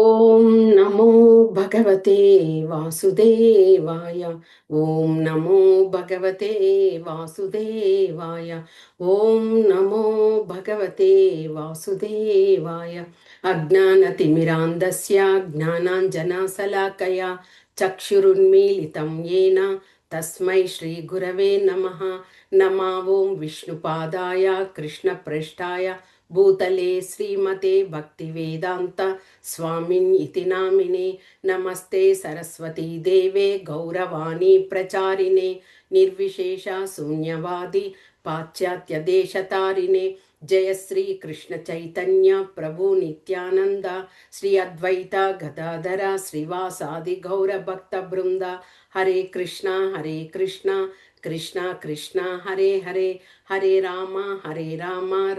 ఓం నమో భగవతే వాసుదేవాయ. ఓం నమో భగవతే వాసుదేవాయ. ఓం నమో భగవతే వాసుదేవాయ. అజ్ఞానతిమిరాంధస్య జ్ఞానాంజనశలాకయా చక్షురున్మీలితం येन తస్మై శ్రీ గురవే నమః. నమో ఓం విష్ణుపాదాయ కృష్ణప్రేష్ఠాయ భూతలే శ్రీమతే భక్తివేదాంత స్వామిన్ ఇతి నామినే. నమస్తే సరస్వతీ దేవే గౌరవాణి ప్రచారిణే నిర్విశేష శూన్యవాది పాశ్చాత్య దేశతారిణే. జయ శ్రీ కృష్ణ చైతన్య ప్రభు నిత్యానంద శ్రీ అద్వైత గదాధర శ్రీవాసాది గౌర భక్త బృంద. హరే కృష్ణ కృష్ణ కృష్ణ హరే హరే, హరే రామ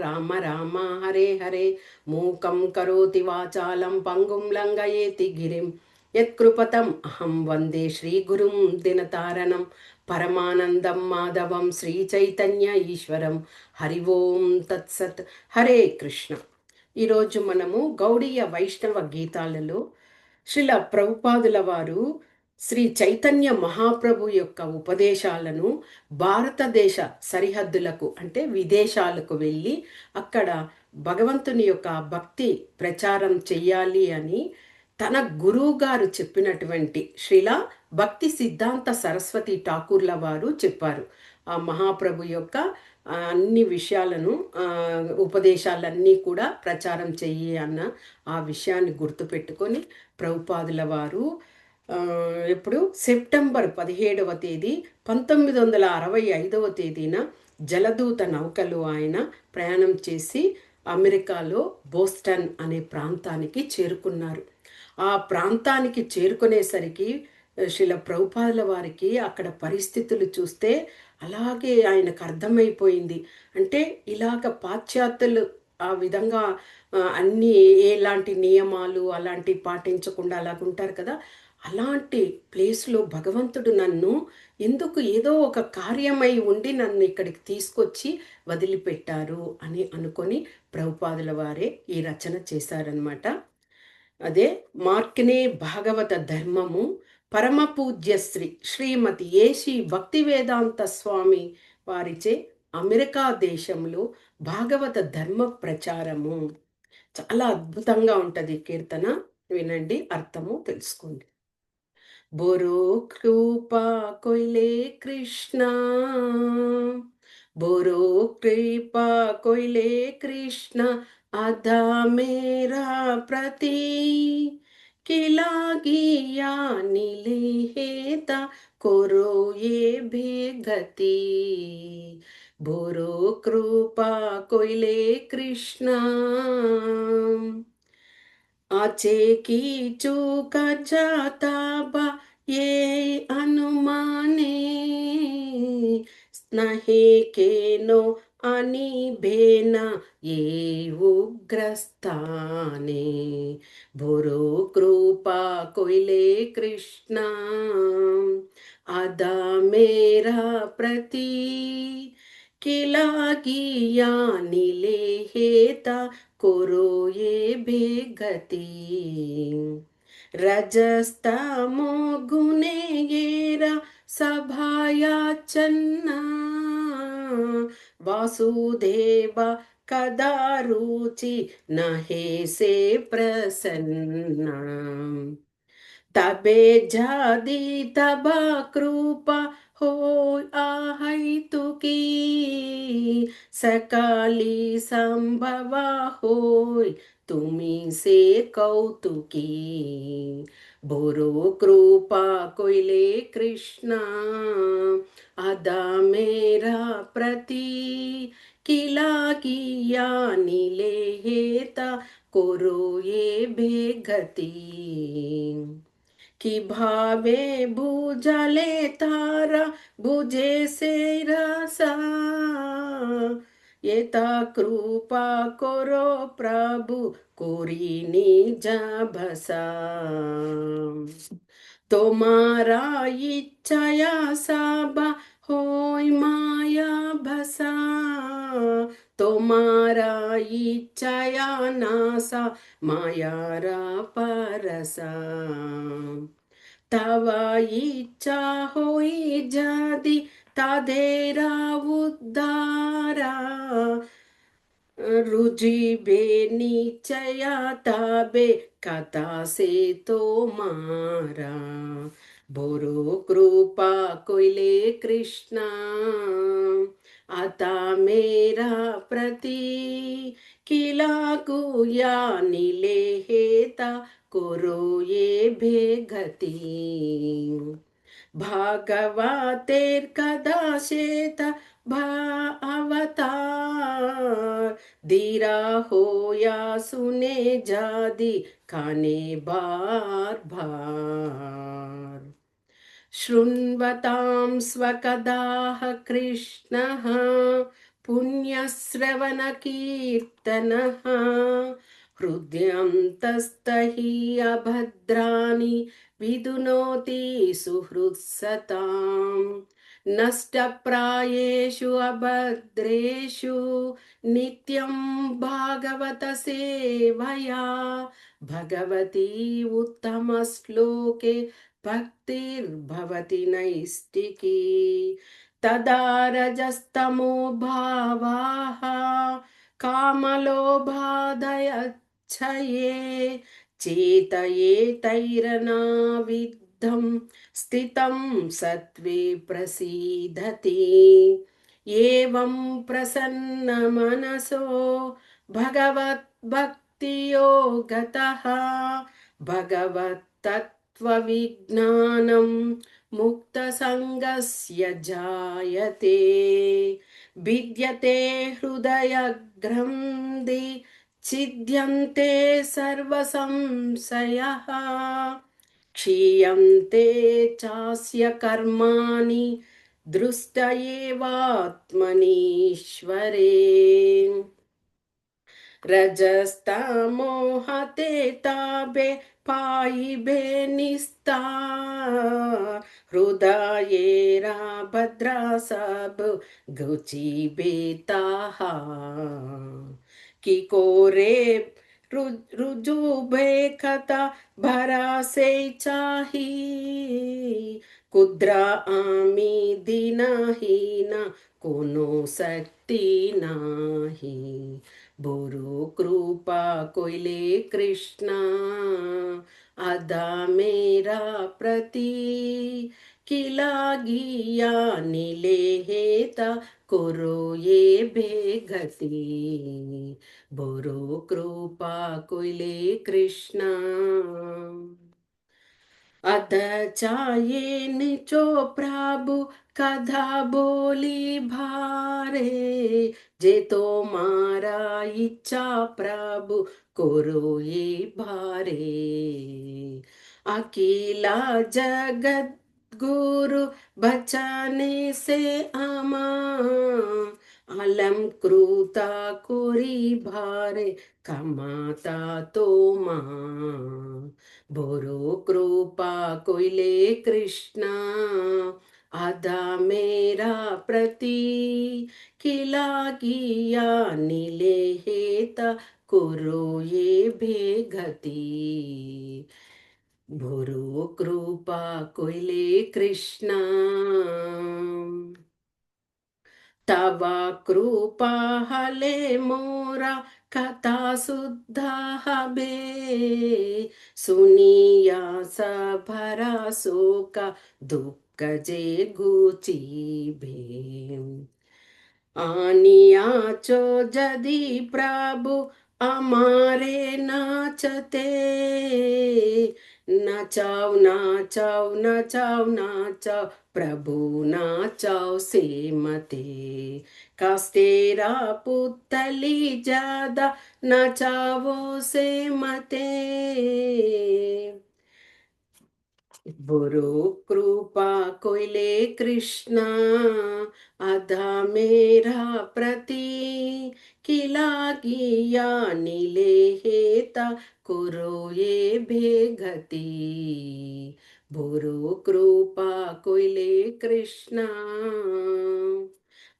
రామ రామ హరే హరే. మూకం కరోతి వాచాలం పంగుం లంఘయేతి గిరిం యత్కృపతం అహం వందే శ్రీగురుం దినతారణం. పరమానందం మాధవం శ్రీ చైతన్య ఈశ్వరం. హరి ఓం తత్సత్. హరే కృష్ణ. ఈరోజు మనము గౌడీయ వైష్ణవ గీతాలలో శ్రీల ప్రభుపాదుల వారు శ్రీ చైతన్య మహాప్రభు యొక్క ఉపదేశాలను భారతదేశ సరిహద్దులకు అంటే విదేశాలకు వెళ్ళి అక్కడ భగవంతుని యొక్క భక్తి ప్రచారం చెయ్యాలి అని తన గురువు గారు చెప్పినటువంటి శ్రీల భక్తి సిద్ధాంత సరస్వతి ఠాకూర్ల వారు చెప్పారు. ఆ మహాప్రభు యొక్క అన్ని విషయాలను ఉపదేశాలన్నీ కూడా ప్రచారం చెయ్యి అన్న ఆ విషయాన్ని గుర్తుపెట్టుకొని ప్రభుపాదుల వారు ఇప్పుడు సెప్టెంబర్ 17వ తేదీ 1965వ తేదీన జలదూత నౌకలు ఆయన ప్రయాణం చేసి అమెరికాలో బోస్టన్ అనే ప్రాంతానికి చేరుకున్నారు. ఆ ప్రాంతానికి చేరుకునేసరికి శ్రీల ప్రభుపాదుల వారికి అక్కడ పరిస్థితులు చూస్తే అలాగే ఆయనకు అర్థమైపోయింది. అంటే ఇలాగ పాశ్చాత్యులు ఆ విధంగా అన్నీ ఎలాంటి నియమాలు అలాంటివి పాటించకుండా అలాగుంటారు కదా, అలాంటి ప్లేస్లో భగవంతుడు నన్ను ఎందుకు ఏదో ఒక కార్యమై ఉండి నన్ను ఇక్కడికి తీసుకొచ్చి వదిలిపెట్టారు అని అనుకొని ప్రభుపాదుల వారే ఈ రచన చేశారనమాట. అదే మార్కనే భాగవత ధర్మము పరమ పూజ్యశ్రీ శ్రీమతి ఏషి భక్తి వేదాంత స్వామి వారిచే అమెరికా దేశంలో భాగవత ధర్మ ప్రచారము. చాలా అద్భుతంగా ఉంటుంది కీర్తన, వినండి, అర్థము తెలుసుకోండి. बोरो कृपा कोइले कृष्णा, बोरो कृपा कोइले कृष्णा, आधा मेरा प्रति किला गिया नीले हेता कोरो ये भेगति. बोरो कृपा कोइले कृष्णा, आचे की चूक जाता बा ये अनुमाने, स्नेहे के नो आणि भेना ये उग्रस्थाने. भोरो कृपा कोइले कृष्णा, आदा मेरा प्रति किला गिया नीले हेता कोरो ये भेगति. रजस्तमो गुणे येरा सभाया चन्ना, वासुदेवा कदा रुचि नहे से प्रसन्ना. तबे जादी तबा कृपा हो आहैतुकी, सकाली संभवा होय तुमी से कौतुकी. बोरो कृपा कोइले कृष्णा, आदा मेरा प्रति किला किया नीले हेता कोरो ये भेगति. कि भावे भुजले तारा भुजे से रसा, येता कृपा करो प्रभु कोरी निज भसा. तुम्हारा इच्छया साबा होय माया भसा, তোমারা ইচ্ছায়া নাসা মায়ারা পরসা তব ইচ্ছা হই যদি তাদেরা উদ্ধারা रुझिबे निचया तबे कथा से তোমারা বড় কৃপা কইলে কৃষ্ণ आता मेरा प्रति किला गुया नीले हेता करो ये भेगती भागवतेर कदाचित अवतार धीरा हो या सुने जादि खाने बार बार शृण्वतां स्वकदाः कृष्णः पुण्यश्रवणकीर्तनः हृद्यन्तस्तहि अभद्राणि विदुनोति सुहृत्सताम् नष्टप्रायेषु अभद्रेषु नित्यं भागवत सेवया भगवती उत्तमश्लोके भक्तिर्भवति नैष्टिकी तदा रजस्तमो भावाः कामलोभादयच्छये चेतयेतैरनाविद्धं स्थितं सत्त्वे प्रसीदति एवं प्रसन्नमनसो भगवद्भक्तियोगतः भगवत्तत्त्वविज्ञानं मुक्तसङ्गस्य जायते विद्यते हृदयग्रन्थि छिद्यन्ते सर्वसंशयः क्षीयन्ते चास्य कर्माणि दृष्ट एवात्मनीश्वरे रजस्तमोहते ताबे पायिबे निस्तार हृदयेरा भद्रा सब गुची बेताहा की कोरे रुजुबे कथा भरा से चाही कुद्रा आमी दीनाहीना कोनो शक्ति नाही बुरु कृपा कोइले कृष्णा आदा मेरा प्रति किला गिया नीले हेता करो ये भेगती बुरु कृपा कोइले कृष्णा अध चाये निचो प्रभु कथा बोली भारे जे तो मारा इच्छा प्रभु करो ये भारे अकेला जगत गुरु बचाने से आमा अलंकृता कोरी भारे कमाता तो माँ बोरो कृपा कोइले कृष्णा आधा मेरा प्रति खिला किया नीले हेता कुरु ये भेगति भोरो कृपा कोइले कृष्णा तव कृपा हले मोरा कथा शुद्धा हबे सुनिया भरा शोक दुख जे गुची भे आनियाचो जदि प्रभु अमारे नाचते नाचाओ नाचाओ नाचाओ नाचाओ प्रभु नाचाओ से मते कास्तेरा पुतली ज्यादा नाचाओ से मते बुरु कृपा कोइले कृष्णा आधा मेरा प्रति किला गिया नीले हेता कुरो ये भेगति बुरु कृपा कोइले कृष्णा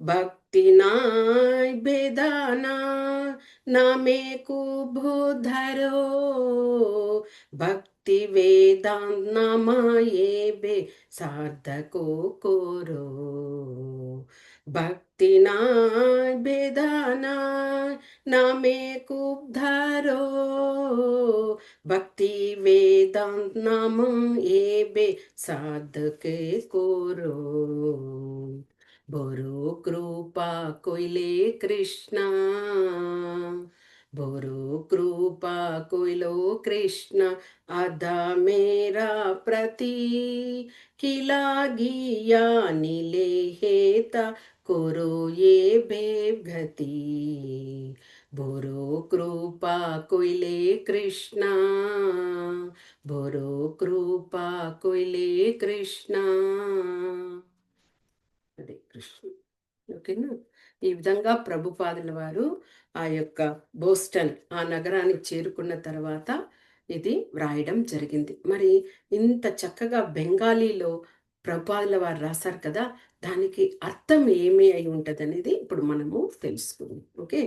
भक्ति नाय बेदाना नामे को धरो भक्ति वेदांत नामाये बे साधको कोरो भक्ति नाय बेदाना नामे को धरो भक्ति वेदांत नाम ये बे साधके कोरो बोरो कृपा कोइले कृष्णा बोरो कृपा कोइलो कृष्ण आधा मेरा प्रति किला गिया नीले हेता कोरो ये बेगति बोरो कृपा कोइले कृष्णा बोरो कृपा कोइले कृष्णा అదే కృష్ణ. ఓకేనా? ఈ విధంగా ప్రభుపాదుల వారు ఆ యొక్క బోస్టన్ ఆ నగరానికి చేరుకున్న తర్వాత ఇది వ్రాయడం జరిగింది. మరి ఇంత చక్కగా బెంగాలీలో ప్రభుపాదుల వారు రాశారు కదా, దానికి అర్థం ఏమి అయి ఉంటుంది అనేది ఇప్పుడు మనము తెలుసుకుందాం. ఓకే.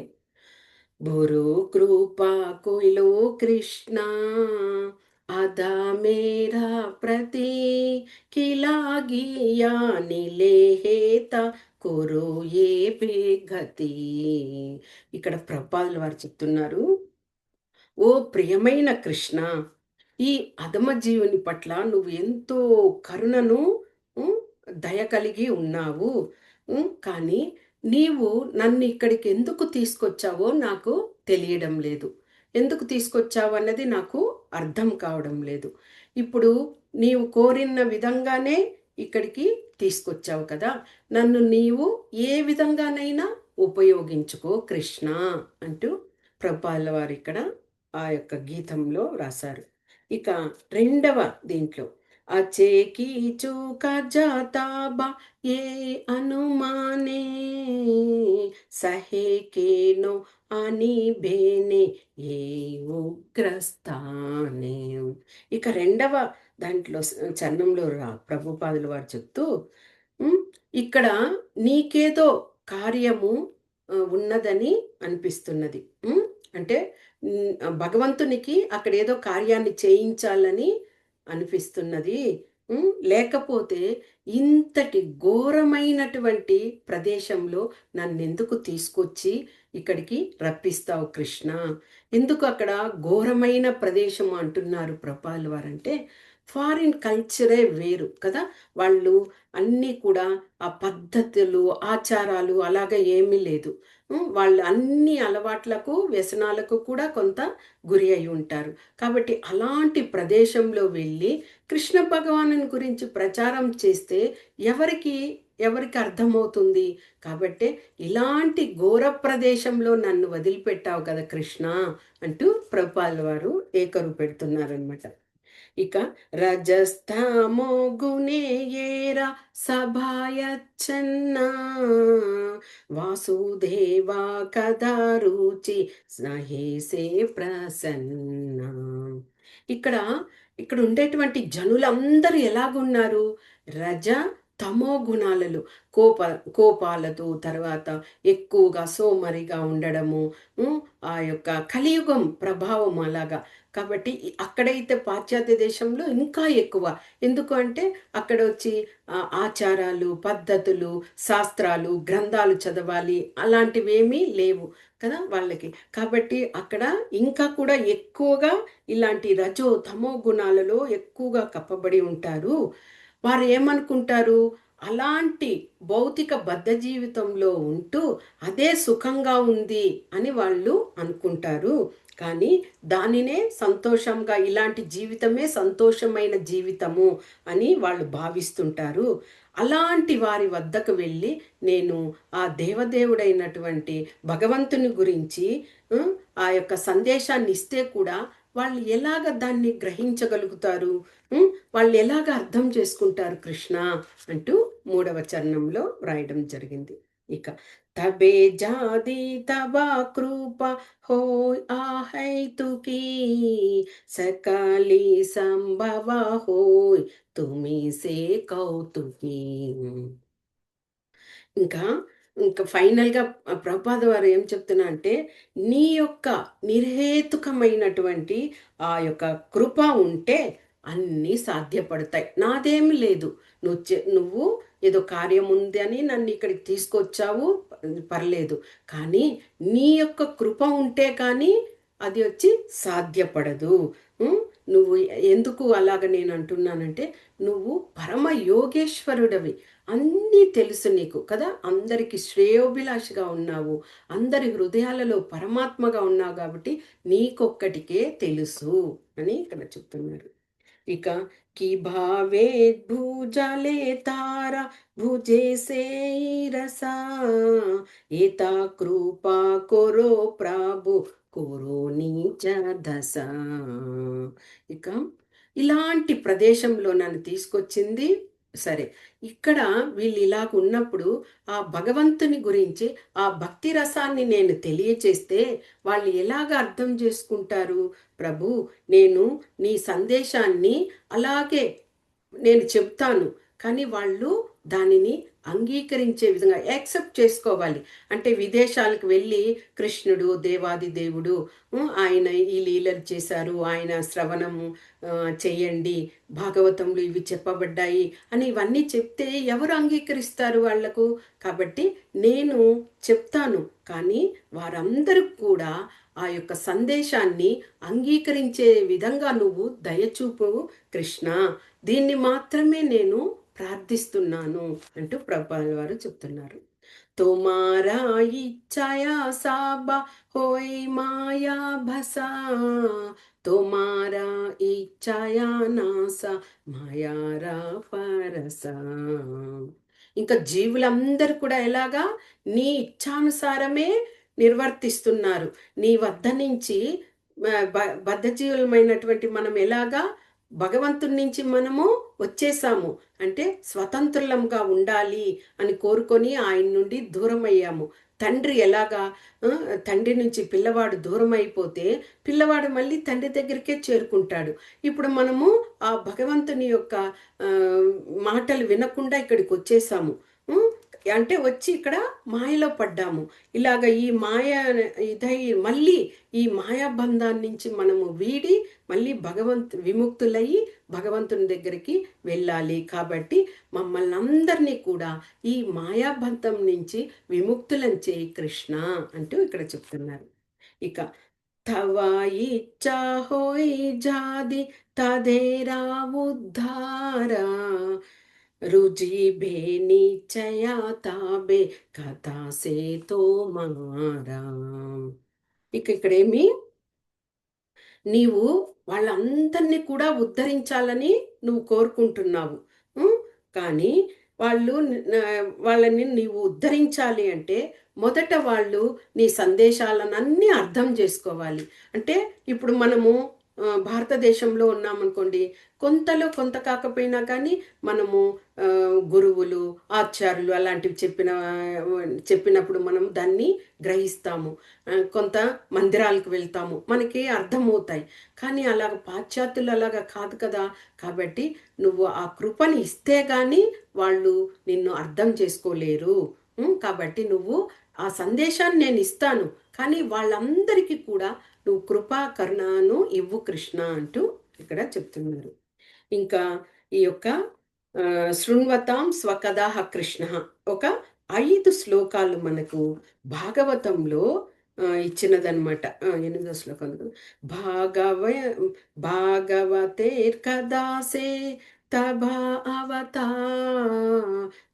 బురు కృపా కోయిలో కృష్ణ आधा मेरा प्रति किलागिया నిలేహేత కొరో ఏ బేగతి. ఇక్కడ ప్రభుపాదుల వారు చెప్తున్నారు, ఓ ప్రియమైన కృష్ణ, ఈ అధమ జీవుని పట్ల నువ్వు ఎంతో కరుణను ఉం, దయ కలిగి ఉన్నావు. కానీ నీవు నన్ను ఇక్కడికి ఎందుకు తీసుకొచ్చావో నాకు తెలియడం లేదు. ఎందుకు తీసుకొచ్చావు అన్నది నాకు అర్థం కావడం లేదు. ఇప్పుడు నీవు కోరిన విధంగానే ఇక్కడికి తీసుకొచ్చావు కదా, నన్ను నీవు ఏ విధంగానైనా ఉపయోగించుకో కృష్ణ అంటూ ప్రభుపాదుల వారు ఇక్కడ ఆ యొక్క గీతంలో రాశారు. ఇక రెండవ దీంట్లో అచేకి చూక జాతాబా ఏ అనుమానే సహేకేనో అని బేనే ఏ ఉగ్రస్థానే. ఇక రెండవ దాంట్లో చరణంలో ప్రభుపాదుల వారు చెప్తూ ఇక్కడ నీకేదో కార్యము ఉన్నదని అనిపిస్తున్నది. అంటే భగవంతునికి అక్కడ ఏదో కార్యాన్ని చేయించాలని అనిపిస్తున్నది. లేకపోతే ఇంతటి ఘోరమైనటువంటి ప్రదేశంలో నన్నెందుకు తీసుకొచ్చి ఇక్కడికి రప్పిస్తావు కృష్ణ? ఎందుకు అక్కడ ఘోరమైన ప్రదేశం అంటున్నారు ప్రభుపాదుల వారంటే, ఫారిన్ కల్చరే వేరు కదా, వాళ్ళు అన్నీ కూడా ఆ పద్ధతులు ఆచారాలు అలాగా ఏమీ లేదు. వాళ్ళు అన్ని అలవాట్లకు వ్యసనాలకు కూడా కొంత గురి అయి ఉంటారు. కాబట్టి అలాంటి ప్రదేశంలో వెళ్ళి కృష్ణ భగవాను గురించి ప్రచారం చేస్తే ఎవరికి ఎవరికి అర్థమవుతుంది? కాబట్టి ఇలాంటి ఘోర ప్రదేశంలో నన్ను వదిలిపెట్టావు కదా కృష్ణ అంటూ ప్రభుపాదుల వారు ఏకరు పెడుతున్నారనమాట. ఇక రజస్తమో గుణేయేరా సభాయచ్చన్నా వాసుదేవా కదా రుచి స్నహేసే ప్రసన్న. ఇక్కడ ఇక్కడ ఉండేటువంటి జనులందరూ ఎలాగున్నారు? రజ తమో గుణాలలో కోపాలతో, తర్వాత ఎక్కువగా సోమరిగా ఉండడము, ఆ యొక్క కలియుగం ప్రభావం అలాగా. కాబట్టి అక్కడైతే పాశ్చాత్య దేశంలో ఇంకా ఎక్కువ. ఎందుకు అంటే అక్కడ వచ్చి ఆచారాలు, పద్ధతులు, శాస్త్రాలు, గ్రంథాలు చదవాలి అలాంటివేమీ లేవు కదా వాళ్ళకి. కాబట్టి అక్కడ ఇంకా కూడా ఎక్కువగా ఇలాంటి రజో తమో గుణాలలో ఎక్కువగా కప్పబడి ఉంటారు. వారు ఏమనుకుంటారు? అలాంటి భౌతిక బద్ధ జీవితంలో ఉంటూ అదే సుఖంగా ఉంది అని వాళ్ళు అనుకుంటారు. కానీ దానినే సంతోషంగా, ఇలాంటి జీవితమే సంతోషమైన జీవితము అని వాళ్ళు భావిస్తుంటారు. అలాంటి వారి వద్దకు వెళ్ళి నేను ఆ దేవదేవుడైనటువంటి భగవంతుని గురించి ఆ యొక్క సందేశాన్ని ఇస్తే కూడా వాళ్ళు ఎలాగ దాన్ని గ్రహించగలుగుతారు? వాళ్ళు ఎలాగ అర్థం చేసుకుంటారు కృష్ణ అంటూ 3వ చరణంలో వ్రాయడం జరిగింది. ఇక తబే జాది తబా కృప హో ఆహైతుకి సకాలి సంభవ హోయ్ తుమి సే కౌతుకి. ఇంకా ఇంకా ఫైనల్‌గా ప్రభుపాద వారు ఏం చెప్తున్నా అంటే, నీ యొక్క నిర్హేతుకమైనటువంటి ఆ యొక్క కృప ఉంటే అన్నీ సాధ్యపడతాయి. నాదేమి లేదు. నువ్వు ఏదో కార్యం ఉంది అని నన్ను ఇక్కడికి తీసుకొచ్చావు, పర్లేదు. కానీ నీ యొక్క కృప ఉంటే కానీ అది వచ్చి సాధ్యపడదు. హ్మ్. నువ్వు ఎందుకు అలాగ నేను అంటున్నానంటే, నువ్వు పరమ యోగేశ్వరుడవి. అన్నీ తెలుసు నీకు కదా! అందరికి శ్రేయోభిలాషిగా ఉన్నావు. అందరి హృదయాలలో పరమాత్మగా ఉన్నావు కాబట్టి నీకొక్కటికే తెలుసు అని ఇక్కడ చెప్తున్నారు. ఇక కి భావేద్భుజాలే తార భుజే సే రసా ఏతా కృపా కొరో ప్రభు కొరో నీచ దశ. ఇక ఇలాంటి ప్రదేశంలో నన్ను తీసుకొచ్చింది సరే. ఇక్కడ వీళ్ళు ఇలాగ ఉన్నప్పుడు ఆ భగవంతుని గురించి ఆ భక్తి రసాన్ని నేను తెలియచేస్తే వాళ్ళు ఎలాగ అర్థం చేసుకుంటారు? ప్రభు, నేను నీ సందేశాన్ని అలాగే నేను చెప్తాను. కానీ వాళ్ళు దానిని అంగీకరించే విధంగా యాక్సెప్ట్ చేసుకోవాలి. అంటే విదేశాలకు వెళ్ళి కృష్ణుడు దేవాది దేవుడు, ఆయన ఈ లీలలు చేశారు, ఆయన శ్రవణము చెయ్యండి, భాగవతంలో ఇవి చెప్పబడ్డాయి అని ఇవన్నీ చెప్తే ఎవరు అంగీకరిస్తారు వాళ్లకు? కాబట్టి నేను చెప్తాను, కానీ వారందరూ కూడా ఆ యొక్క సందేశాన్ని అంగీకరించే విధంగా నువ్వు దయచూపు కృష్ణ. దీన్ని మాత్రమే నేను ప్రార్థిస్తున్నాను అంటూ ప్రభుపాద వారు చెప్తున్నారు. తోమారా ఇచ్ఛాయా సాబా హోయ్ మాయా భసా, తోమారా ఇచ్ఛాయా నాసా మాయారా పరసా. ఇంకా జీవులందరూ కూడా ఎలాగా నీ ఇచ్ఛానుసారమే నిర్వర్తిస్తున్నారు. నీ వద్ద నుంచి బద్ధజీవులమైనటువంటి మనం ఎలాగా భగవంతుడి నుంచి మనము వచ్చేసాము అంటే స్వతంత్రులంగా ఉండాలి అని కోరుకొని ఆయన నుండి దూరం అయ్యాము. తండ్రి ఎలాగా తండ్రి నుంచి పిల్లవాడు దూరం అయిపోతే పిల్లవాడు మళ్ళీ తండ్రి దగ్గరికే చేరుకుంటాడు. ఇప్పుడు మనము ఆ భగవంతుని యొక్క మాటలు వినకుండా ఇక్కడికి వచ్చేసాము. అంటే వచ్చి ఇక్కడ మాయలో పడ్డాము. ఇలాగ ఈ మాయ ఇదై మళ్ళీ ఈ మాయాబంధాన్ని నుంచి మనము వీడి మళ్ళీ విముక్తులయ్యి భగవంతుని దగ్గరికి వెళ్ళాలి. కాబట్టి మమ్మల్ని అందరినీ కూడా ఈ మాయాబంధం నుంచి విముక్తులను చేయి కృష్ణ అంటూ ఇక్కడ చెప్తున్నారు. ఇక తవా ఇచ్చా హోయ్ జాది తదేరా ఉద్ధారా रुचि बे निचया ताबे कथा से तो मारा. ఇక్కడేమి నీవు వాళ్ళందరినీ కూడా ఉద్ధరించాలని నువ్వు కోరుకుంటున్నావు. కానీ వాళ్ళు వాళ్ళని నీవు ఉద్ధరించాలి అంటే మొదట వాళ్ళు నీ సందేశాలనన్నీ అర్థం చేసుకోవాలి. అంటే ఇప్పుడు మనము భారతదేశంలో ఉన్నామనుకోండి, కొంతలో కొంత కాకపోయినా కానీ మనము గురువులు ఆచార్యులు అలాంటివి చెప్పినప్పుడు మనం దాన్ని గ్రహిస్తాము. కొంత మందిరాలకు వెళ్తాము, మనకి అర్థమవుతాయి. కానీ అలాగ పాశ్చాత్యులు అలాగా కాదు కదా. కాబట్టి నువ్వు ఆ కృపని ఇస్తే కానీ వాళ్ళు నిన్ను అర్థం చేసుకోలేరు. కాబట్టి నువ్వు ఆ సందేశాన్ని నేను ఇస్తాను, కానీ వాళ్ళందరికీ కూడా నువ్వు కృపా కరుణను ఇవ్వు కృష్ణ అంటూ ఇక్కడ చెప్తున్నారు. ఇంకా ఈ యొక్క శృణ్వతాం స్వకథాహ కృష్ణ ఒక 5 శ్లోకాలు మనకు భాగవతంలో ఇచ్చినదనమాట. 8వ శ్లోకం భాగవతేర్ కదాసే తభా అవతా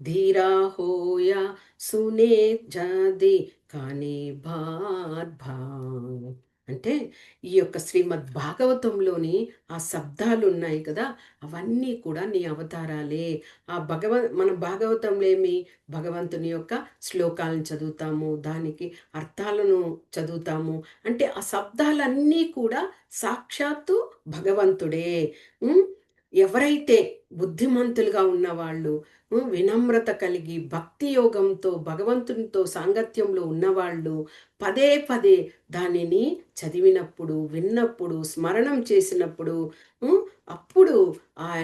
ధీరా హోయా సునే జది కానే భావ్. అంటే ఈ యొక్క శ్రీమద్ భాగవతంలోని ఆ శబ్దాలు ఉన్నాయి కదా, అవన్నీ కూడా నీ అవతారాలే. ఆ మన భాగవతంలో ఏమి భగవంతుని యొక్క శ్లోకాలను చదువుతాము, దానికి అర్థాలను చదువుతాము. అంటే ఆ శబ్దాలన్నీ కూడా సాక్షాత్తు భగవంతుడే. ఎవరైతే బుద్ధిమంతులుగా ఉన్నవాళ్ళు, వినమ్రత కలిగి భక్తి యోగంతో భగవంతునితో సాంగత్యంలో ఉన్నవాళ్ళు పదే పదే దానిని చదివినప్పుడు, విన్నప్పుడు, స్మరణం చేసినప్పుడు అప్పుడు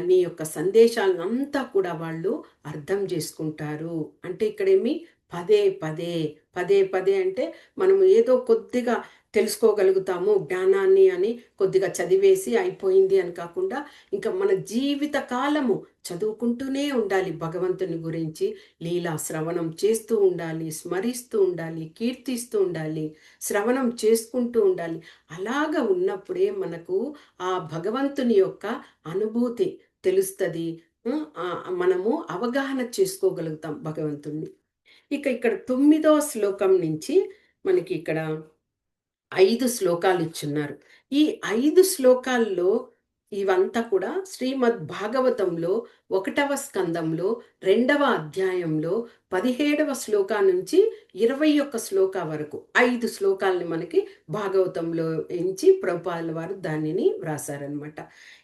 నీ యొక్క సందేశాలంతా కూడా వాళ్ళు అర్థం చేసుకుంటారు. అంటే ఇక్కడేమి పదే పదే, పదే పదే అంటే మనం ఏదో కొద్దిగా తెలుసుకోగలుగుతాము జ్ఞానాన్ని అని కొద్దిగా చదివేసి అయిపోయింది అని కాకుండా ఇంకా మన జీవిత కాలము చదువుకుంటూనే ఉండాలి. భగవంతుని గురించి లీలా శ్రవణం చేస్తూ ఉండాలి, స్మరిస్తూ ఉండాలి, కీర్తిస్తూ ఉండాలి, శ్రవణం చేసుకుంటూ ఉండాలి. అలాగా ఉన్నప్పుడే మనకు ఆ భగవంతుని యొక్క అనుభూతి తెలుస్తుంది. మనము అవగాహన చేసుకోగలుగుతాం భగవంతుణ్ణి. ఇక ఇక్కడ 9వ శ్లోకం నుంచి మనకి ఇక్కడ 5 శ్లోకాలు ఇచ్చున్నారు. ఈ 5 శ్లోకాల్లో ఇవంతా కూడా శ్రీమద్ భాగవతంలో 1వ స్కందంలో 2వ అధ్యాయంలో 17వ శ్లోకా నుంచి 21 శ్లోకా వరకు 5 శ్లోకాలని మనకి భాగవతంలో ఎంచి ప్రభుపాదుల వారు దానిని వ్రాసారనమాట.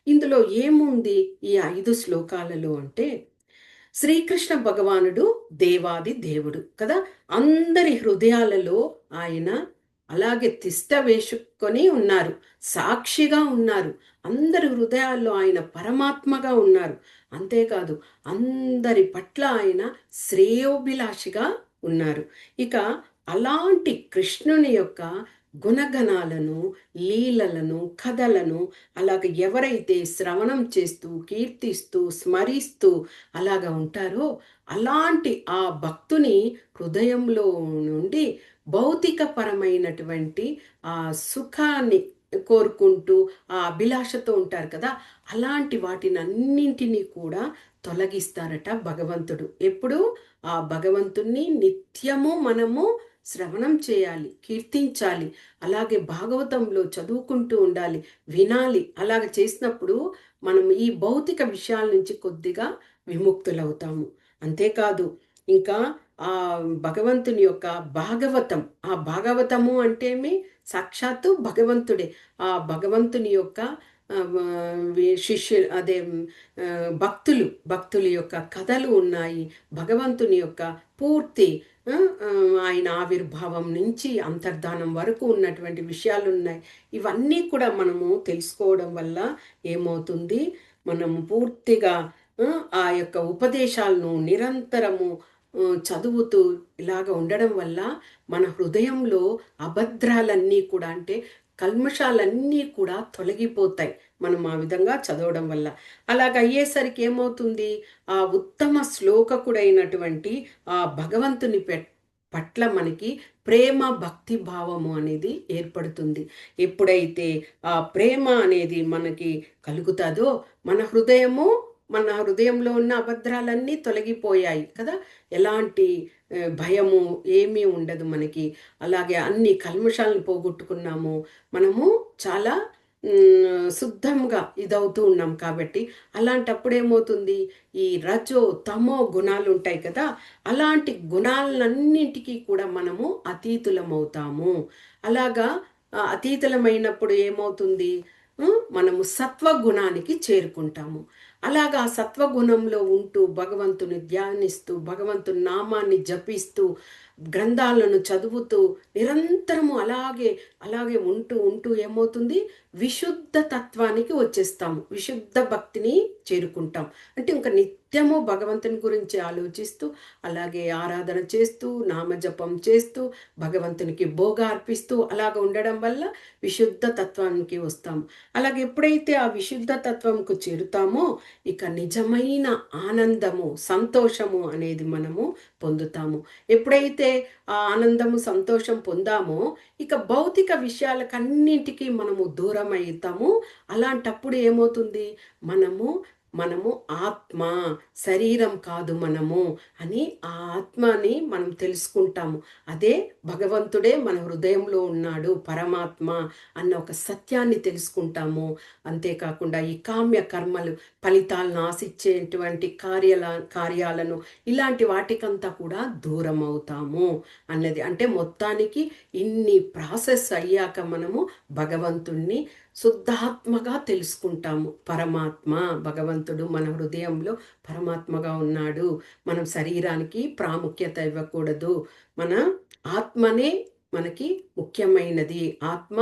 ఇందులో ఏముంది ఈ 5 శ్లోకాలలో అంటే శ్రీకృష్ణ భగవానుడు దేవాది దేవుడు కదా. అందరి హృదయాలలో ఆయన అలాగే తిష్ట వేసుకొని ఉన్నారు, సాక్షిగా ఉన్నారు. అందరి హృదయాల్లో ఆయన పరమాత్మగా ఉన్నారు. అంతేకాదు అందరి పట్ల ఆయన శ్రేయోభిలాషిగా ఉన్నారు. ఇక అలాంటి కృష్ణుని యొక్క గుణగణాలను, లీలలను, కథలను అలాగ ఎవరైతే శ్రవణం చేస్తూ, కీర్తిస్తూ, స్మరిస్తూ అలాగ ఉంటారో అలాంటి ఆ భక్తుని హృదయంలో నుండి భౌతిక పరమైనటువంటి ఆ సుఖాన్ని కోరుకుంటూ ఆ అభిలాషతో ఉంటారు కదా, అలాంటి వాటిని అన్నింటినీ కూడా తొలగిస్తారట భగవంతుడు. ఎప్పుడు ఆ భగవంతుణ్ణి నిత్యము మనము శ్రవణం చేయాలి, కీర్తించాలి, అలాగే భాగవతంలో చదువుకుంటూ ఉండాలి, వినాలి. అలాగ చేసినప్పుడు మనం ఈ భౌతిక విషయాల నుంచి కొద్దిగా విముక్తులవుతాము. అంతేకాదు ఇంకా ఆ భగవంతుని యొక్క భాగవతం, ఆ భాగవతము అంటేమి సాక్షాత్తు భగవంతుడే. ఆ భగవంతుని యొక్క శిష్యులు అదే భక్తుల యొక్క కథలు ఉన్నాయి. భగవంతుని యొక్క పూర్తి ఆయన ఆవిర్భావం నుంచి అంతర్ధానం వరకు ఉన్నటువంటి విషయాలు ఉన్నాయి. ఇవన్నీ కూడా మనము తెలుసుకోవడం వల్ల ఏమవుతుంది, మనం పూర్తిగా ఆ యొక్క ఉపదేశాలను నిరంతరము చదువుతూ ఇలాగ ఉండడం వల్ల మన హృదయంలో అభద్రాలన్నీ కూడా అంటే కల్మషాలన్నీ కూడా తొలగిపోతాయి మనం ఆ విధంగా చదవడం వల్ల. అలాగ అయ్యేసరికి ఏమవుతుంది, ఆ ఉత్తమ శ్లోకకుడైనటువంటి ఆ భగవంతుని పట్ల మనకి ప్రేమ భక్తి భావము అనేది ఏర్పడుతుంది. ఎప్పుడైతే ఆ ప్రేమ అనేది మనకి కలుగుతుందో మన హృదయంలో ఉన్న అభద్రాలన్నీ తొలగిపోయాయి కదా. ఎలాంటి భయము ఏమీ ఉండదు మనకి. అలాగే అన్ని కల్మషాలను పోగొట్టుకున్నాము. మనము చాలా శుద్ధంగా ఇదవుతూ ఉన్నాం కాబట్టి అలాంటప్పుడు ఏమవుతుంది, ఈ రజో తమో గుణాలు ఉంటాయి కదా, అలాంటి గుణాలన్నింటికీ కూడా మనము అతీతులమవుతాము. అలాగా అతీతులమైనప్పుడు ఏమవుతుంది, మనము సత్వగుణానికి చేరుకుంటాము. అలాగా సత్వగుణంలో ఉంటూ భగవంతుని ధ్యానిస్తూ భగవంతుని నామాన్ని జపిస్తూ గ్రంథాలను చదువుతూ నిరంతరము అలాగే ఉంటూ ఉంటూ ఏమవుతుంది, విశుద్ధ తత్వానికి వచ్చేస్తాము, విశుద్ధ భక్తిని చేరుకుంటాం. అంటే ఇంకా నిత్యము భగవంతుని గురించి ఆలోచిస్తూ అలాగే ఆరాధన చేస్తూ నామజపం చేస్తూ భగవంతునికి భోగ అర్పిస్తూ అలాగ ఉండడం వల్ల విశుద్ధ తత్వానికి వస్తాము. అలాగే ఎప్పుడైతే ఆ విశుద్ధ తత్వంకు చేరుతామో ఇక నిజమైన ఆనందము, సంతోషము అనేది మనము పొందుతాము. ఎప్పుడైతే ఆ ఆనందము, సంతోషం పొందామో ఇక భౌతిక విషయాలకన్నింటికి మనము దూరం అవుతాము. అలాంటప్పుడు ఏమవుతుంది, మనము ఆత్మ, శరీరం కాదు మనము అని ఆ ఆత్మని మనం తెలుసుకుంటాము. అదే భగవంతుడే మన హృదయంలో ఉన్నాడు, పరమాత్మ అన్న ఒక సత్యాన్ని తెలుసుకుంటాము. అంతేకాకుండా ఈ కామ్య కర్మలు ఫలితాలను ఆశించేటువంటి కార్యాలను ఇలాంటి వాటికంతా కూడా దూరం అవుతాము అన్నది. అంటే మొత్తానికి ఇన్ని ప్రాసెస్ అయ్యాక మనము భగవంతుణ్ణి శుద్ధాత్మగా తెలుసుకుంటాము. పరమాత్మ భగవంతుడు మన హృదయంలో పరమాత్మగా ఉన్నాడు. మనం శరీరానికి ప్రాముఖ్యత ఇవ్వకూడదు. మన ఆత్మనే మనకి ముఖ్యమైనది, ఆత్మ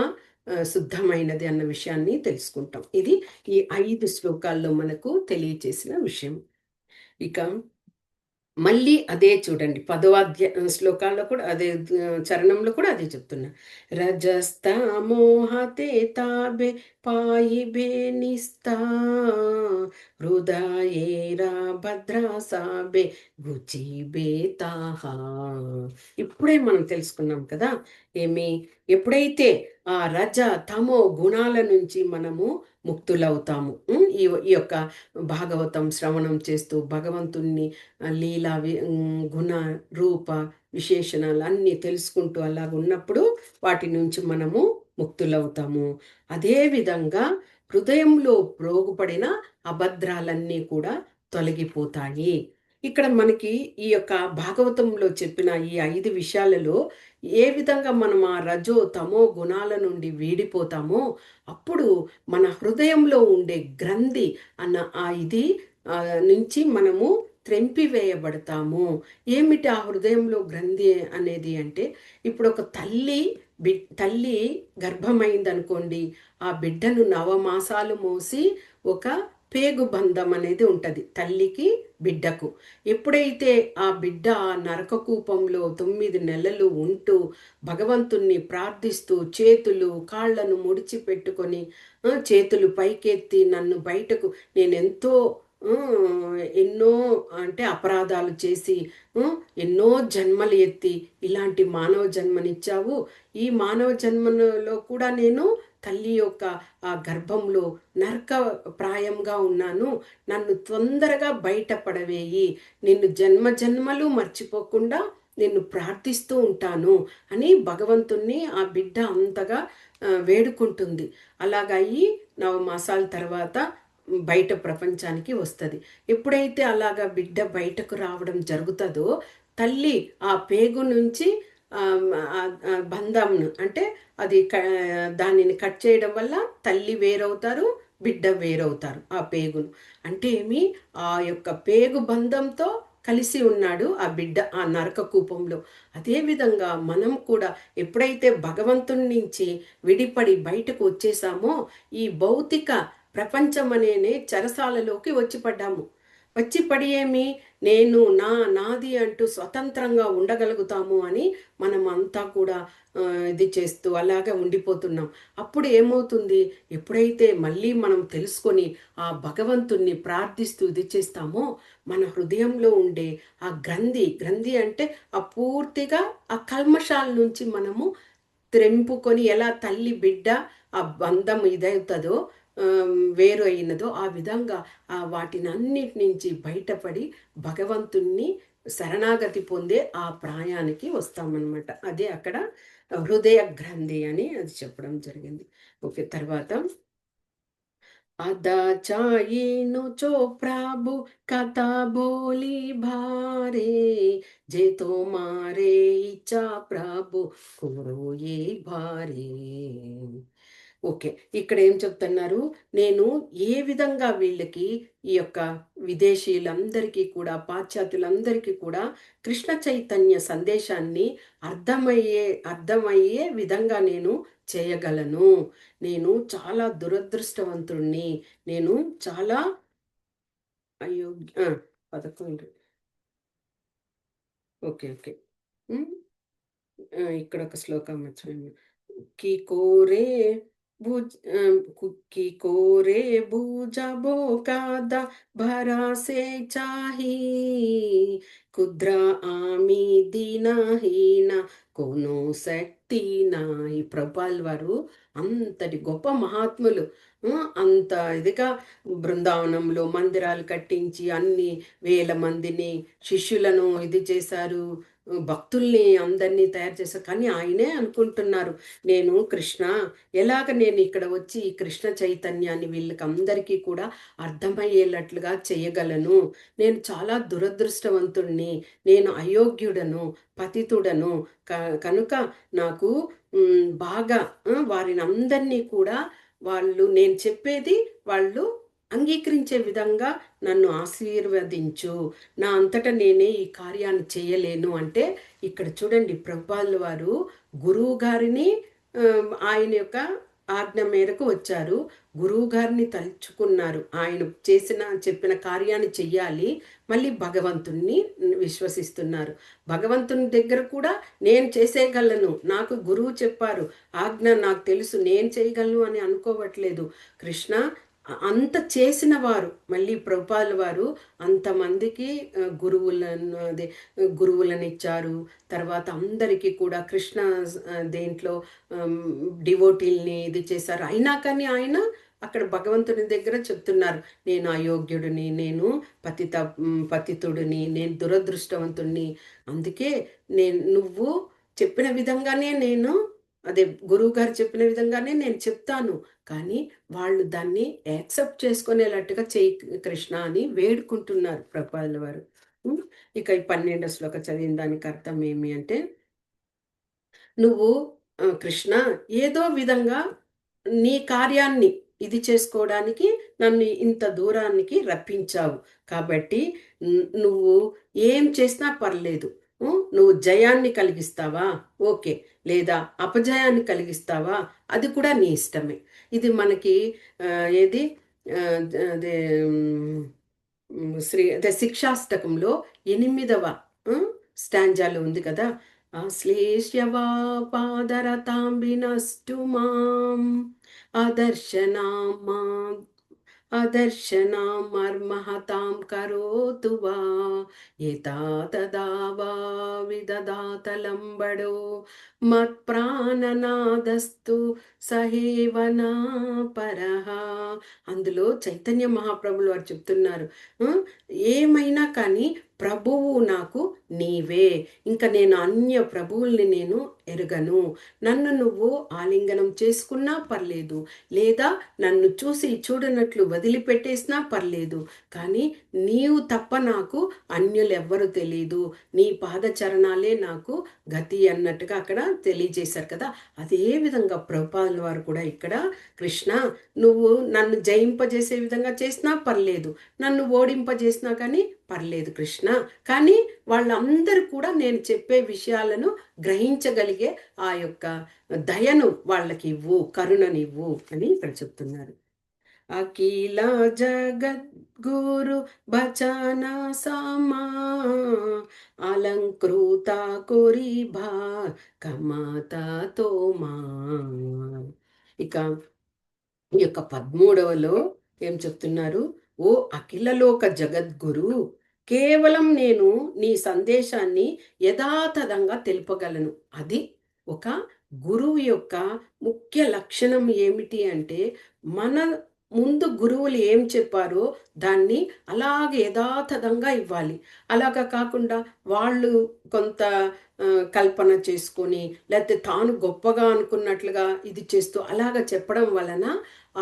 శుద్ధమైనది అన్న విషయాన్ని తెలుసుకుంటాం. ఇది ఈ 5 శ్లోకాల్లో మనకు తెలియచేసిన విషయం. ఇక మళ్ళీ అదే చూడండి 10వ శ్లోకాల్లో కూడా అదే చరణంలో కూడా అదే చెప్తున్నా. రజస్తమోహతే తాబే పాయిబే నిస్తా హృదయేరా భద్రాసాబే గుచిబే తాహా. ఇప్పుడే మనం తెలుసుకున్నాం కదా. ఏమి ఎప్పుడైతే ఆ రజ తమో గుణాల నుంచి మనము ముక్తులవుతాము. ఈ యొక్క భాగవతం శ్రవణం చేస్తూ భగవంతుణ్ణి లీల గుణ రూప విశేషణాలు అన్నీ తెలుసుకుంటూ అలాగ ఉన్నప్పుడు వాటి నుంచి మనము ముక్తులవుతాము. అదేవిధంగా హృదయంలో ప్రోగుపడిన అభద్రాలన్నీ కూడా తొలగిపోతాయి. ఇక్కడ మనకి ఈ యొక్క భాగవతంలో చెప్పిన ఈ 5 విషయాలలో ఏ విధంగా మనం ఆ రజో తమో గుణాల నుండి వీడిపోతామో అప్పుడు మన హృదయంలో ఉండే గ్రంథి అన్న ఆ ఇది నుంచి మనము త్రెంపివేయబడతాము. ఏమిటి ఆ హృదయంలో గ్రంథి అనేది అంటే, ఇప్పుడు ఒక తల్లి గర్భమైందనుకోండి, ఆ బిడ్డను నవమాసాలు మోసి ఒక పేగు బంధం అనేది ఉంటుంది తల్లికి బిడ్డకు. ఎప్పుడైతే ఆ బిడ్డ ఆ నరకకూపంలో 9 నెలలు ఉంటూ భగవంతుణ్ణి ప్రార్థిస్తూ చేతులు కాళ్ళను ముడిచి పెట్టుకొని చేతులు పైకెత్తి నన్ను బయటకు నేనెంతో ఎన్నో అంటే అపరాధాలు చేసి ఎన్నో జన్మలు ఎత్తి ఇలాంటి మానవ జన్మనిచ్చావు. ఈ మానవ జన్మలో కూడా నేను తల్లి యొక్క ఆ గర్భంలో నరక ప్రాయంగా ఉన్నాను. నన్ను తొందరగా బయటపడవేయి. నిన్ను జన్మ జన్మలు మర్చిపోకుండా నిన్ను ప్రార్థిస్తూ ఉంటాను అని భగవంతుణ్ణి ఆ బిడ్డ అంతగా వేడుకుంటుంది. అలాగయ్యి 9 మాసాల తర్వాత బయట ప్రపంచానికి వస్తుంది. ఎప్పుడైతే అలాగా బిడ్డ బయటకు రావడం జరుగుతుందో తల్లి ఆ పేగు నుంచి బంధంను అంటే అది దానిని కట్ చేయడం వల్ల తల్లి వేరవుతారు, బిడ్డ వేరవుతారు ఆ పేగును. అంటే ఏమి ఆ యొక్క పేగు బంధంతో కలిసి ఉన్నాడు ఆ బిడ్డ ఆ నరక కూపంలో. అదేవిధంగా మనం కూడా ఎప్పుడైతే భగవంతుని నుంచి విడిపడి బయటకు వచ్చేసామో ఈ భౌతిక ప్రపంచం అనేనే చెరసాలలోకి వచ్చి పడ్డాము. వచ్చి పడి ఏమి నేను నాది అంటూ స్వతంత్రంగా ఉండగలుగుతాము అని మనం అంతా కూడా ఇది చేస్తూ అలాగే ఉండిపోతున్నాం. అప్పుడు ఏమవుతుంది, ఎప్పుడైతే మళ్ళీ మనం తెలుసుకొని ఆ భగవంతుణ్ణి ప్రార్థిస్తూ ఇది చేస్తామో మన హృదయంలో ఉండే ఆ గ్రంథి అంటే ఆ పూర్తిగా ఆ కల్మషాల నుంచి మనము త్రెంపుకొని ఎలా తల్లి బిడ్డ ఆ బంధం ఇదవుతుందో వేరు అయినదో ఆ విధంగా వాటిని అన్నిటి నుంచి బయటపడి భగవంతుణ్ణి శరణాగతి పొందే ఆ ప్రాయానికి వస్తామన్నమాట. అదే అక్కడ హృదయ గ్రంథి అని అది చెప్పడం జరిగింది. ఓకే, తర్వాత अदा चाइनु चो प्रभु कथा बोली भारे जे तो मारे इच्छा ప్రభు కోరోయే భారే. ఓకే, ఇక్కడ ఏం చెప్తున్నారు, నేను ఏ విధంగా వీళ్ళకి ఈ యొక్క విదేశీయులందరికీ కూడా పాశ్చాత్యులందరికీ కూడా కృష్ణ చైతన్య సందేశాన్ని అర్థమయ్యే విధంగా నేను చేయగలను. నేను చాలా దురదృష్టవంతుణ్ణి. నేను చాలా అయోగ్య 11 ఓకే ఓకే. ఇక్కడ ఒక శ్లోకం మర్చిపోయాను. की कोरे की कोरे भुजबो कादा भरा से चाही కుద్రా ఆమి దీనహీన कोनो శక్తి నాయి. ప్రభుపాల్ వారు అంతటి గొప్ప మహాత్ములు. అంత ఇదిగా బృందావనంలో మందిరాలు కట్టించి అన్ని వేల మందిని శిష్యులను ఇది చేశారు, భక్తుల్ని అందరినీ తయారు చేశారు. కానీ ఆయనే అనుకుంటున్నారు, నేను కృష్ణ ఎలాగ నేను ఇక్కడ వచ్చి ఈ కృష్ణ చైతన్యాన్ని వీళ్ళకి అందరికీ కూడా అర్థమయ్యేటట్లుగా చేయగలను. నేను చాలా దురదృష్టవంతుణ్ణి, నేను అయోగ్యుడను, పతితుడను. కనుక నాకు బాగా వారిని అందరినీ కూడా నేను చెప్పేది వాళ్ళు అంగీకరించే విధంగా నన్ను ఆశీర్వదించు. నా అంతటా నేనే ఈ కార్యాన్ని చేయలేను అంటే ఇక్కడ చూడండి, ప్రభుపాల్ వారు గురువు గారిని ఆయన యొక్క ఆజ్ఞ మేరకు వచ్చారు. గురువు గారిని తలుచుకున్నారు. ఆయన చెప్పిన కార్యాన్ని చెయ్యాలి. మళ్ళీ భగవంతుణ్ణి విశ్వసిస్తున్నారు. భగవంతుని దగ్గర కూడా నేను చేసేయగలను, నాకు గురువు చెప్పారు, ఆజ్ఞ నాకు తెలుసు, నేను చేయగలను అని అనుకోవట్లేదు. కృష్ణ అంత చేసిన వారు, మళ్ళీ ప్రభుపాదుల వారు అంతమందికి గురువులను ఇచ్చారు. తర్వాత అందరికీ కూడా కృష్ణ దేంట్లో డివోటీల్ని ఇది చేశారు. అయినా కానీ ఆయన అక్కడ భగవంతుని దగ్గర చెప్తున్నారు, నేను అయోగ్యుడిని, నేను పతితుడిని, నేను దురదృష్టవంతుడిని. అందుకే నువ్వు చెప్పిన విధంగానే నేను, అదే గురువు గారు చెప్పిన విధంగానే నేను చెప్తాను, కానీ వాళ్ళు దాన్ని యాక్సెప్ట్ చేసుకునేటట్టుగా చేయి కృష్ణ అని వేడుకుంటున్నారు ప్రభుపాదుల వారు. ఇక ఈ 12వ శ్లోకం చదివిన దానికి అర్థం ఏమి అంటే, నువ్వు కృష్ణ ఏదో విధంగా నీ కార్యాన్ని ఇది చేసుకోవడానికి నన్ను ఇంత దూరానికి రప్పించావు. కాబట్టి నువ్వు ఏం చేసినా పర్లేదు. నువ్వు జయాన్ని కలిగిస్తావా, ఓకే, లేదా అపజయాన్ని కలిగిస్తావా, అది కూడా నీ ఇష్టమే. ఇది మనకి ఏది అదే అదే శిక్షాష్టకంలో 8వ స్టాంజాలో ఉంది కదా, ఆశ్లేష్యవా పాదరతాంబినస్టు మాం అదర్శనామా అదర్శనామర్మహతాం కరోతు వా యథా తదా వా విదదాతలంబడో మత్ప్రాణనాదస్తు సహేవనా పరహ. అందులో చైతన్య మహాప్రభులు వారు చెప్తున్నారు, ఏమైనా కానీ ప్రభువు నాకు నీవే, ఇంకా నేను అన్య ప్రభువుల్ని నేను ఎరుగను. నన్ను నువ్వు ఆలింగనం చేసుకున్నా పర్లేదు, లేదా నన్ను చూసి చూడనట్లు వదిలిపెట్టేసినా పర్లేదు, కానీ నీవు తప్ప నాకు అన్యులెవ్వరూ తెలియదు, నీ పాదచరణాలే నాకు గతి అన్నట్టుగా అక్కడ తెలియజేశారు కదా. అదే విధంగా ప్రభుపాదుల వారు కూడా ఇక్కడ, కృష్ణ నువ్వు నన్ను జయింపజేసే విధంగా చేసినా పర్లేదు, నన్ను ఓడింపజేసినా కానీ పర్లేదు కృష్ణ, కానీ వాళ్ళందరూ కూడా నేను చెప్పే విషయాలను గ్రహించగలిగే ఆ యొక్క దయను వాళ్ళకి ఇవ్వు, కరుణనివ్వు అని ఇక్కడ చెప్తున్నారు. అఖిల జగద్గురు భచన సమా అలంకృత కొరిభా కమత తోమా. ఇక ఈ యొక్క 13వలో ఏం చెప్తున్నారు, ఓ అఖిలలోక జగద్గురు, కేవలం నేను నీ సందేశాన్ని యథాతథంగా తెలుపగలను. అది ఒక గురువు యొక్క ముఖ్య లక్షణం ఏమిటి అంటే, మన ముందు గురువులు ఏం చెప్పారో దాన్ని అలాగే యథాతథంగా ఇవ్వాలి. అలాగా కాకుండా వాళ్ళు కొంత కల్పన చేసుకొని, లేకపోతే తాను గొప్పగా అనుకున్నట్లుగా ఇది చేస్తూ అలాగ చెప్పడం వలన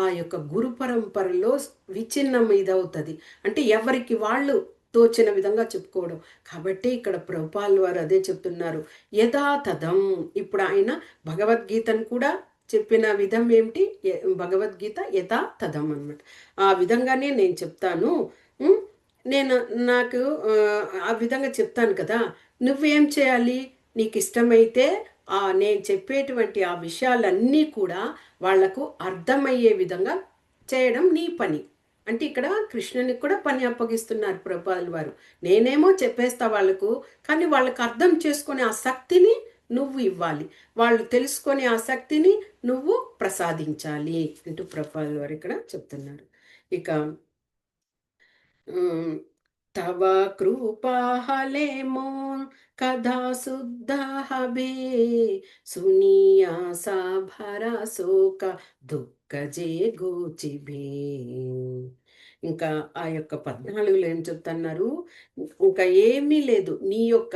ఆ యొక్క గురు పరంపరలో విచ్ఛిన్నం ఇదవుతుంది. అంటే ఎవరికి వాళ్ళు తోచిన విధంగా చెప్పుకోవడం. కాబట్టి ఇక్కడ ప్రభుపాదుల వారు అదే చెప్తున్నారు, యథాతథం. ఇప్పుడు ఆయన భగవద్గీతను కూడా చెప్పిన విధం ఏమిటి, భగవద్గీత యథాతథం అన్నమాట. ఆ విధంగానే నేను చెప్తాను. నాకు ఆ విధంగా చెప్తాను కదా, నువ్వేం చేయాలి, నీకు ఇష్టమైతే నేను చెప్పేటువంటి ఆ విషయాలన్నీ కూడా వాళ్లకు అర్థమయ్యే విధంగా చేయడం నీ పని. అంటే ఇక్కడ కృష్ణునికి కూడా పని అప్పగిస్తున్నారు ప్రభుపాదుల వారు. నేనేమో చెప్పేస్తా వాళ్ళకు, కానీ వాళ్ళకు అర్థం చేసుకునే ఆ శక్తిని నువ్వు ఇవ్వాలి, వాళ్ళు తెలుసుకునే ఆ శక్తిని నువ్వు ప్రసాదించాలి అంటూ ప్రభుపాదుల వారు ఇక్కడ చెప్తున్నారు. ఇక తవ కృపాహలేమో కథా శుద్ధ హబే సునియా సాభర శోక దుఃఖ జే గోచిబే. ఇంకా ఆ యొక్క 14లో ఏం చెప్తున్నారు, ఇంకా ఏమీ లేదు, నీ యొక్క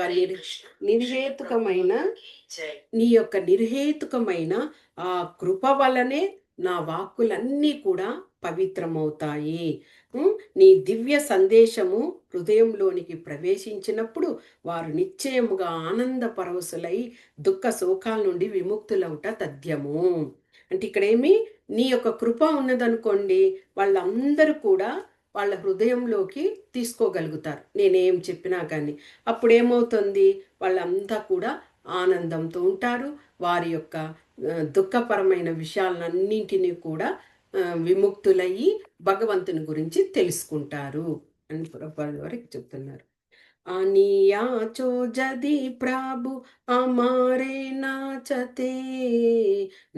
నిర్హేతుకమైన ఆ కృప వలనే నా వాక్కులన్నీ కూడా పవిత్రమవుతాయి. నీ దివ్య సందేశము హృదయంలోనికి ప్రవేశించినప్పుడు వారు నిశ్చయముగా ఆనంద పరవశులై దుఃఖ శోకాల నుండి విముక్తులవుట తథ్యము. అంటే ఇక్కడేమి, నీ యొక్క కృప ఉన్నదనుకోండి, వాళ్ళందరూ కూడా వాళ్ళ హృదయంలోకి తీసుకోగలుగుతారు నేనేం చెప్పినా కానీ. అప్పుడేమవుతుంది, వాళ్ళంతా కూడా ఆనందంతో ఉంటారు. వారి యొక్క దుఃఖపరమైన విషయాలన్నింటినీ కూడా విముక్తులయ్యి భగవంతుని గురించి తెలుసుకుంటారు అని ప్రభుపాదుల వారు చెప్తున్నారు. अनियाचो जदि प्रभु हमारे नाचते,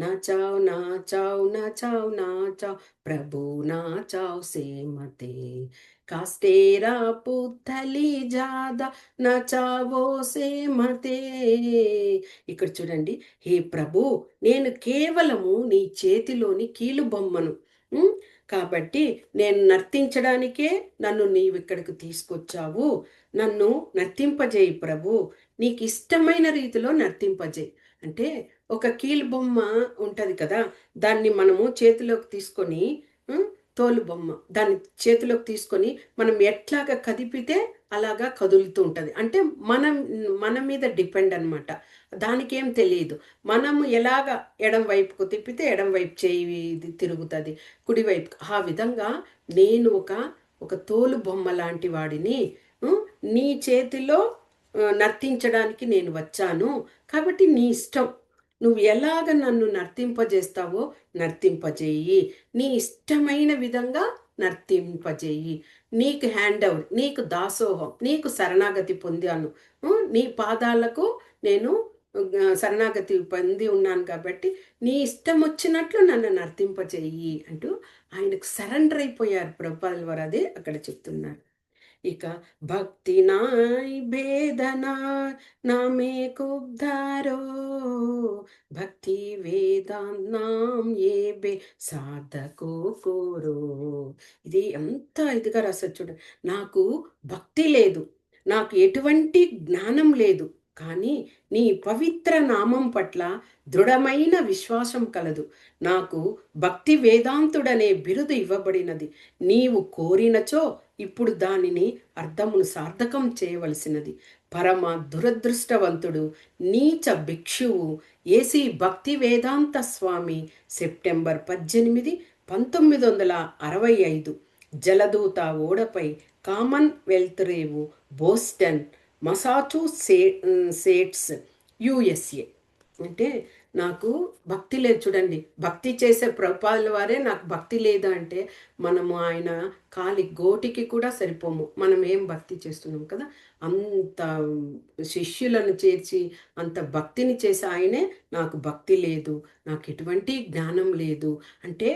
नचाओ नाचाओ नचाओ नाचाओ प्रभु नाचाओ से मते, कास्टेरा పుత్తలి జాదా నచావో సేమతే. ఇక్కడ చూడండి, హే ప్రభు, నేను కేవలము నీ చేతిలోని కీలు బొమ్మను. ఉమ్, కాబట్టి నేను నర్తించడానికే నన్ను నీవు ఇక్కడికి తీసుకొచ్చావు. నన్ను నర్తింపజేయి ప్రభు, నీకు ఇష్టమైన రీతిలో నర్తింపజేయి. అంటే ఒక కీలు బొమ్మ ఉంటుంది కదా, దాన్ని మనము చేతిలోకి తీసుకొని, తోలు బొమ్మ దాన్ని చేతిలోకి తీసుకొని మనం ఎట్లాగా కదిపితే అలాగా కదులుతూ ఉంటుంది. అంటే మనం మన మీద డిపెండ్ అనమాట. దానికి ఏం తెలియదు. మనము ఎలాగ ఎడం వైపుకు తిప్పితే ఎడం వైపు చేయి తిరుగుతుంది, కుడివైపు. ఆ విధంగా నేను ఒక తోలు బొమ్మ లాంటి వాడిని, నీ చేతిలో నర్తించడానికి నేను వచ్చాను. కాబట్టి నీ ఇష్టం, నువ్వు ఎలాగ నన్ను నర్తింపజేస్తావో నర్తింపజేయి, నీ ఇష్టమైన విధంగా నర్తింపజేయి. నీకు హ్యాండ్ ఓవర్, నీకు దాసోహం, నీకు శరణాగతి పొందాను. నీ పాదాలకు నేను శరణాగతి పొంది ఉన్నాను. కాబట్టి నీ ఇష్టం వచ్చినట్లు నన్ను నర్తింపజేయి అంటూ ఆయనకు సరెండర్ అయిపోయారు ప్రభుపాదుల వారు. అదే అక్కడ చెప్తున్నారు. ఇక భక్తి నాయ్ భేదనా నామే కుబ్ధారో, భక్తి వేదాంతం ఏ బే సాధకో కోరో. ఇది ఎంత ఇదిగా రాశారు చూడండి. నాకు భక్తి లేదు, నాకు ఎటువంటి జ్ఞానం లేదు, కానీ నీ పవిత్ర నామం పట్ల దృఢమైన విశ్వాసం కలదు. నాకు భక్తి వేదాంతుడనే బిరుదు ఇవ్వబడినది. నీవు కోరినచో ఇప్పుడు దానిని అర్థమును సార్థకం చేయవలసినది. పరమ దురదృష్టవంతుడు నీచ భిక్షువు ఏసీ భక్తి వేదాంత స్వామి సెప్టెంబర్ 18, 1965 జలదూత ఓడపై కామన్వెల్త్ రేవు, బోస్టన్, మసాచుసేట్స్, యుఎస్ఏ. అంటే నాకు భక్తి లేదు. చూడండి, భక్తి చేసే ప్రభుపాదుల వారే నాకు భక్తి లేదు అంటే మనము ఆయన కాలి గోటికి కూడా సరిపోము. మనం ఏం భక్తి చేస్తున్నాం కదా, అంత శిష్యులను చేర్చి అంత భక్తిని చేసే ఆయనే నాకు భక్తి లేదు, నాకు ఎటువంటి జ్ఞానం లేదు అంటే